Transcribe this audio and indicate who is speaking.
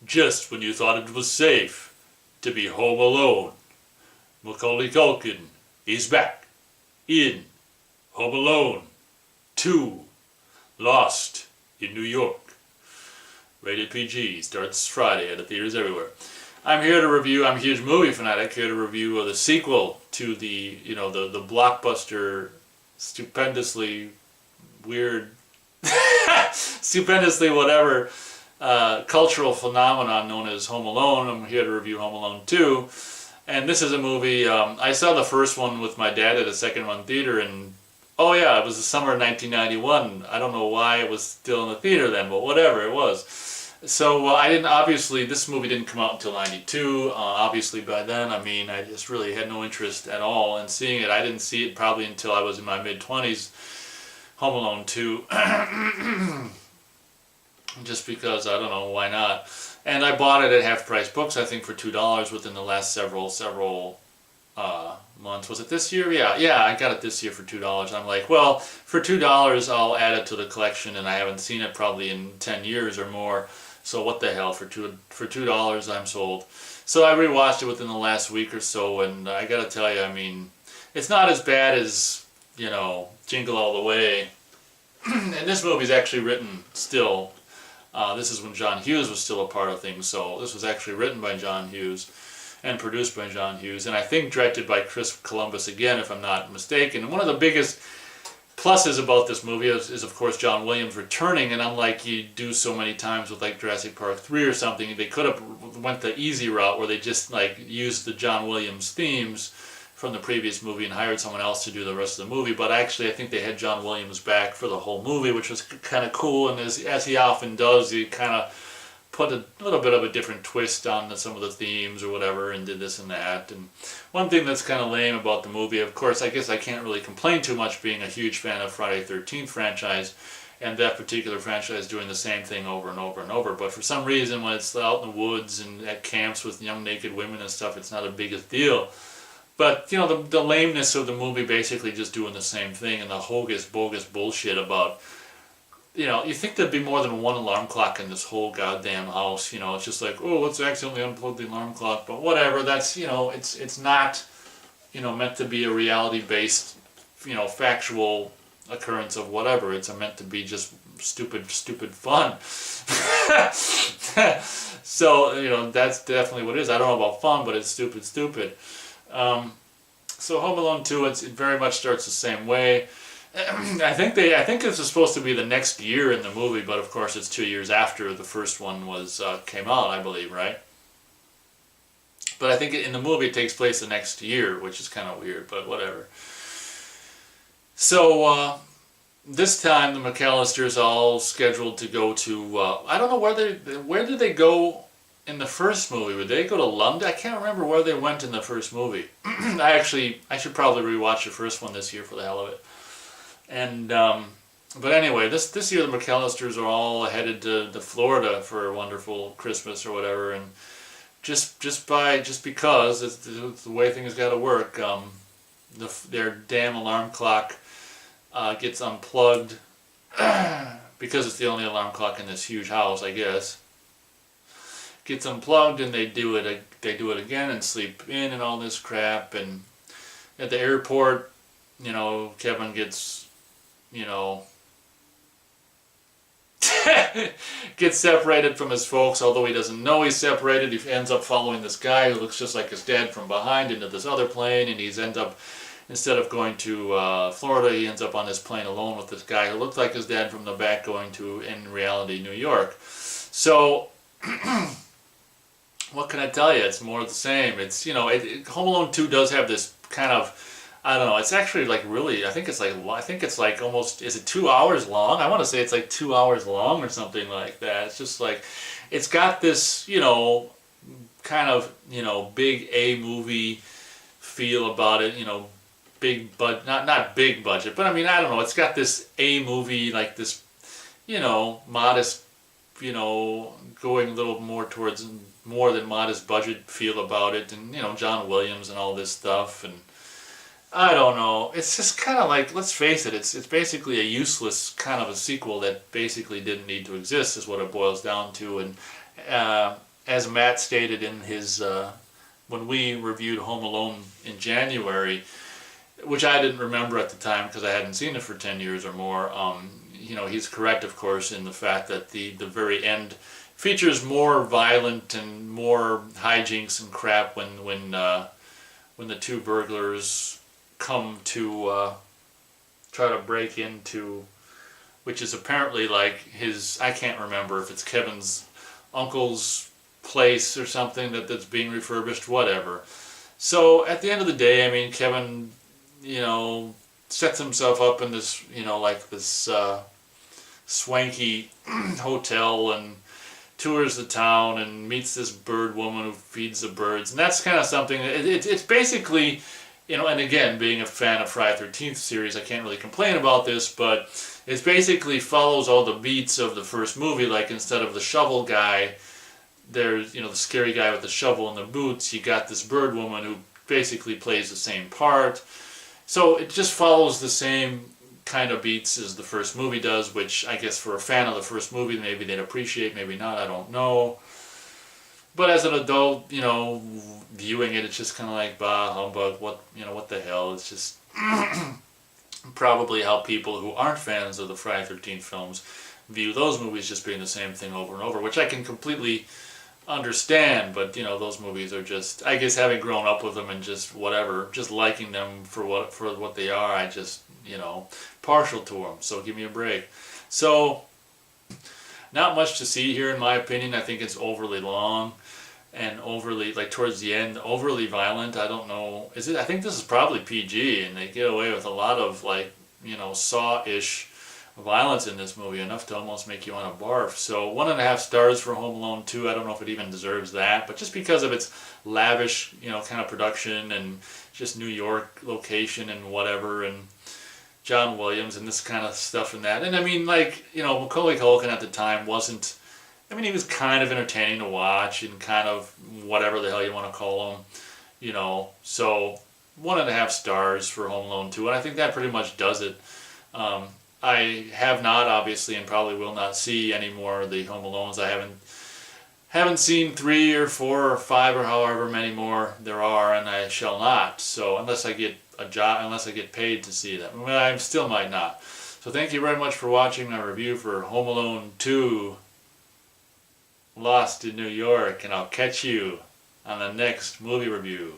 Speaker 1: just when you thought it was safe to be home alone. Macaulay Culkin is back in Home Alone 2, Lost in New York. Rated PG, starts Friday at the theaters everywhere. I'm a huge movie fanatic, here to review the sequel to the blockbuster, stupendously weird, stupendously whatever, cultural phenomenon known as Home Alone. I'm here to review Home Alone 2. And this is a movie, I saw the first one with my dad at a second-run theater, and oh yeah, it was the summer of 1991. I don't know why it was still in the theater then, but whatever, it was. So this movie didn't come out until 92. Obviously by then, I just really had no interest at all in seeing it. I didn't see it probably until I was in my mid-20s, Home Alone 2. Just because, I don't know, why not? And I bought it at Half Price Books, I think for $2 within the last several months. Was it this year? Yeah, I got it this year for $2. I'm like, well, for $2 I'll add it to the collection, and I haven't seen it probably in 10 years or more. So what the hell, for $2 I'm sold. So I rewatched it within the last week or so, and I gotta tell you, it's not as bad as, Jingle All the Way. And this movie's actually written still. This is when John Hughes was still a part of things, so this was actually written by John Hughes and produced by John Hughes, and I think directed by Chris Columbus again, if I'm not mistaken. And one of the biggest pluses about this movie is of course John Williams returning, and unlike you do so many times with like Jurassic Park 3 or something, they could have went the easy route where they just used the John Williams themes from the previous movie and hired someone else to do the rest of the movie. But actually I think they had John Williams back for the whole movie, which was kind of cool, and as he often does, he kind of put a little bit of a different twist on some of the themes or whatever, and did this and that. And one thing that's kind of lame about the movie, of course, I guess I can't really complain too much, being a huge fan of Friday the 13th franchise, and that particular franchise doing the same thing over and over and over. But for some reason, when it's out in the woods and at camps with young naked women and stuff, it's not a big deal. But, the lameness of the movie basically just doing the same thing, and the bogus bullshit about, you think there'd be more than one alarm clock in this whole goddamn house. It's just like, oh, let's accidentally unplug the alarm clock. But whatever, that's, it's not, meant to be a reality-based, factual occurrence of whatever. It's meant to be just stupid fun. So, that's definitely what it is. I don't know about fun, but it's stupid. So Home Alone 2, it very much starts the same way. I think this is supposed to be the next year in the movie, but of course it's 2 years after the first one came out, I believe, right? But I think in the movie it takes place the next year, which is kind of weird, but whatever. So this time the McAllisters all scheduled to go to I don't know where did they go in the first movie? Would they go to London? I can't remember where they went in the first movie. I should probably rewatch the first one this year for the hell of it. And but anyway, this year the McAllisters are all headed to Florida for a wonderful Christmas or whatever, and just because it's the way things got to work. Their damn alarm clock gets unplugged because it's the only alarm clock in this huge house, I guess. Gets unplugged, and they do it again and sleep in and all this crap. And at the airport, Kevin gets, gets separated from his folks, although he doesn't know he's separated. He ends up following this guy who looks just like his dad from behind into this other plane, and instead of going to Florida, he ends up on this plane alone with this guy who looked like his dad from the back, going to, in reality, New York. So what can I tell you? It's more of the same. It's, Home Alone 2 does have this kind of, I don't know, it's actually I think it's like almost, is it 2 hours long? I want to say it's like 2 hours long or something like that. It's just like, it's got this, kind of, big A movie feel about it, big not big budget, but I don't know, it's got this A movie, like this, modest, going a little more towards more than modest budget feel about it, and John Williams and all this stuff, and I don't know, it's just kind of like, let's face it, it's basically a useless kind of a sequel that basically didn't need to exist, is what it boils down to. And as Matt stated in his when we reviewed Home Alone in January, which I didn't remember at the time because I hadn't seen it for 10 years or more. He's correct, of course, in the fact that the very end features more violent and more hijinks and crap when the two burglars come to try to break into, which is apparently like his, I can't remember if it's Kevin's uncle's place or something that's being refurbished, whatever. So at the end of the day, I mean, Kevin, sets himself up in this, like this swanky hotel and tours the town and meets this bird woman who feeds the birds. And that's kind of something, it's basically, and again, being a fan of Friday the 13th series, I can't really complain about this, but it basically follows all the beats of the first movie. Like instead of the shovel guy, there's, the scary guy with the shovel and the boots, you got this bird woman who basically plays the same part. So it just follows the same kind of beats as the first movie does, which I guess for a fan of the first movie, maybe they'd appreciate, maybe not, I don't know. But as an adult, viewing it, it's just kind of like, bah, humbug, what the hell? It's just probably how people who aren't fans of the Friday the 13th films view those movies, just being the same thing over and over, which I can completely understand. But those movies are just, I guess, having grown up with them and just whatever, just liking them for what they are, I just partial to them. So give me a break. So not much to see here in my opinion. I think it's overly long and overly, like towards the end, overly violent. I don't know, is it? I think this is probably PG, and they get away with a lot of like Saw-ish violence in this movie, enough to almost make you want to barf. So 1.5 stars for Home Alone 2. I don't know if it even deserves that, but just because of its lavish, kind of production and just New York location and whatever, and John Williams and this kind of stuff and that. And I mean, like, Macaulay Culkin at the time wasn't, I mean, he was kind of entertaining to watch and kind of whatever the hell you want to call him, So 1.5 stars for Home Alone 2, and I think that pretty much does it. I have not, obviously, and probably will not see any more of the Home Alones. I haven't seen 3 or 4 or 5 or however many more there are, and I shall not. So unless I get a job, unless I get paid to see them, I still might not. So thank you very much for watching my review for Home Alone 2, Lost in New York, and I'll catch you on the next movie review.